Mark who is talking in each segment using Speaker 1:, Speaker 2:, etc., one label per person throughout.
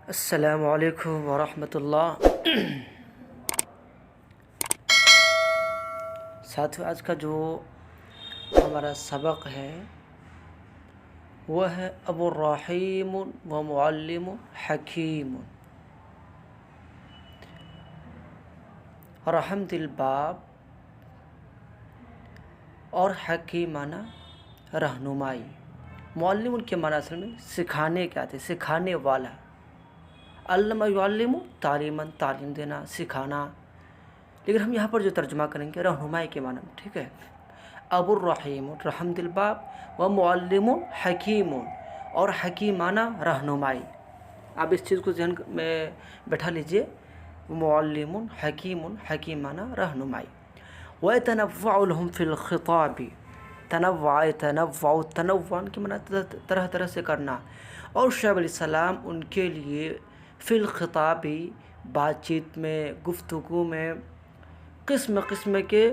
Speaker 1: السلام علیکم ورحمۃ اللہ۔ ساتھیو، آج کا جو ہمارا سبق ہے وہ ہے ابو الرحیم و معلم حکیم۔ رحم دل باب اور حکیم معنی رہنمائی، معلم کے معنی اصل میں سکھانے کے آتے، سکھانے والا۔ علم یعلم تعلیماً، تعلیم دینا، سکھانا، لیکن ہم یہاں پر جو ترجمہ کریں گے رہنمائی کے معنی میں، ٹھیک ہے۔ ابو الرحیم رحم دل باب و معلم حکیم، اور حکیم معنی رہنمائی۔ آپ اس چیز کو ذہن میں بٹھا لیجئے، معلم حکیم، حکیم معنی رہنمائی۔ وَيَتَنَوَّعُ لَهُمْ فِي الْخِطَابِ، تنوع کے معنی طرح طرح سے کرنا، اور شعیب علیہ السلام ان کے لیے فی الخطاب، بات چیت میں، گفتگو میں قسم قسم کے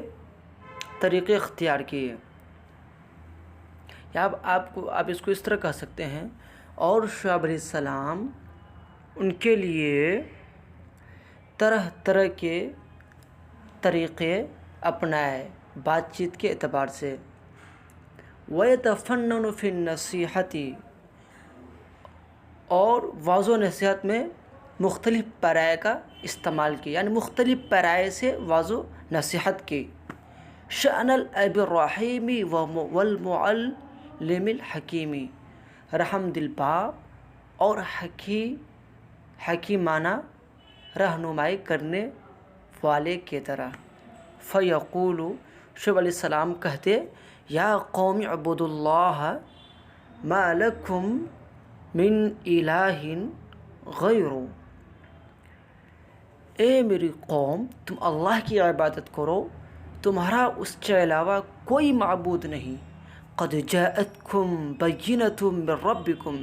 Speaker 1: طریقے اختیار کیے، یا آپ اس کو اس طرح کہہ سکتے ہیں، اور شعیب علیہ السلام ان کے لیے طرح طرح کے طریقے اپنائے بات چیت کے اعتبار سے۔ وَيَتَفَنَّنُ فِي النَّصِيحَةِ، اور واضح و نصیحت میں مختلف پیرائے کا استعمال کیا، یعنی مختلف پیرائے سے واضح و نصیحت کی۔ شأن الأب الرحیم والمعلم الحکیم، رحم دل باب اور حکیم معنی رہنمائی کرنے والے کی طرح۔ فیقول، شعیب علیہ السلام کہتے، یا قوم اعبدوا اللہ ما لکم من الہ غیرہ، اے میری قوم تم اللہ کی عبادت کرو، تمہارا اس کے علاوہ کوئی معبود نہیں۔ قد جاءتکم بینۃ من ربکم،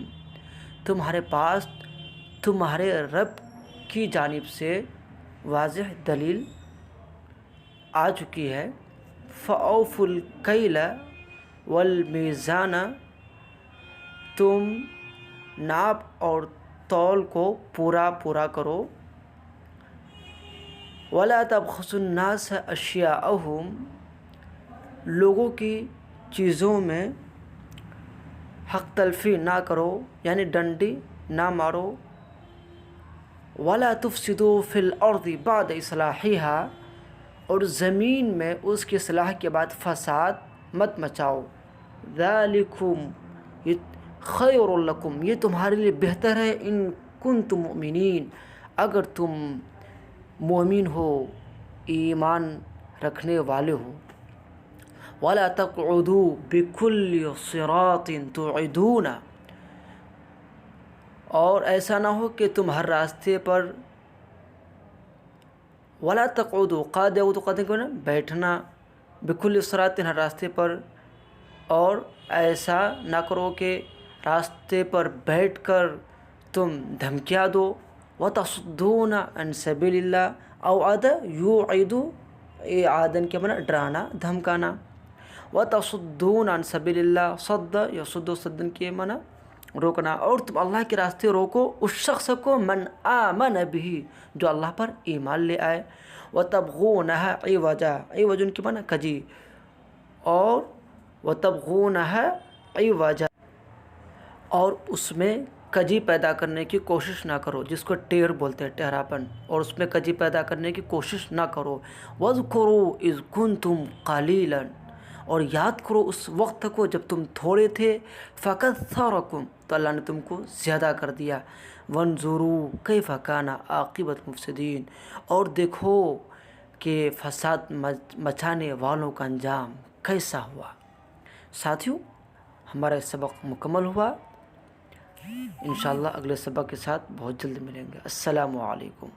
Speaker 1: تمہارے پاس تمہارے رب کی جانب سے واضح دلیل آ چکی ہے۔ فَأَوْفُوا الْكَيْلَ وَالْمِيزَانَ، تم ناپ اور تول کو پورا کرو۔ وَلَا تَبْخَسُوا النَّاسَ أَشْيَاءَهُمْ، لوگوں کی چیزوں میں حق تلفی نہ کرو، یعنی ڈنڈی نہ مارو۔ وَلَا تُفْسِدُوا فِي الْأَرْضِ بَعْدَ إِصْلَاحِهَا، اور زمین میں اس کی اصلاح کے بعد فساد مت مچاؤ۔ ذَلِكُمْ، خَيْرٌ لَكُمْ، یہ تمہارے لیے بہتر ہے، ان کنتم مؤمنین، اگر تم مومن ہو، ایمان رکھنے والے ہو۔ وَلَا تَقْعُدُوا بِكُلِّ صِرَاطٍ تُوعِدُونَ، اور ایسا نہ ہو کہ تم ہر راستے پر، وَلَا تَقْعُدُوا، قَعْدَ کو نا بیٹھنا، بِكُلِّ صِرَاطٍ ہر راستے پر، اور ایسا نہ کرو کہ راستے پر بیٹھ کر تم دھمکیاں دو۔ وَتَصُدُّونَ عَنْ سَبِيلِ اللَّهِ، اوعد یوعد، اعادن کے معنی ڈرانا، دھمکانا۔ وَتَصُدُّونَ عَنْ سَبِيلِ اللَّهِ، صد یصد، صدن کے معنی روکنا، اور تم اللہ کے راستے روکو اس شخص کو، من آمن بھی، جو اللہ پر ایمان لے آئے۔ وَتَبْغُونَهَا عِوَجًا، عِوَجٌ کے معنی کجی، اور وَتَبْغُونَهَا عِوَجًا، اور اس میں کجی پیدا کرنے کی کوشش نہ کرو، جس کو ٹیر بولتے ہیں، ٹہراپن، اور اس میں کجی پیدا کرنے کی کوشش نہ کرو۔ وَاذْكُرُوا إِذْ كُنْتُمْ قَلِيلًا، اور یاد کرو اس وقت کو جب تم تھوڑے تھے۔ فَكَثَّرَكُمْ، تو اللہ نے تم کو زیادہ کر دیا۔ وَانظُرُوا كَيْفَ كَانَ عَاقِبَةُ الْمُفْسِدِينَ، اور دیکھو کہ فساد مچانے والوں کا انجام کیسا ہوا۔ ساتھیو، ہمارا سبق مکمل ہوا، انشاءاللہ اگلے سبق کے ساتھ بہت جلد ملیں گے۔ السلام علیکم۔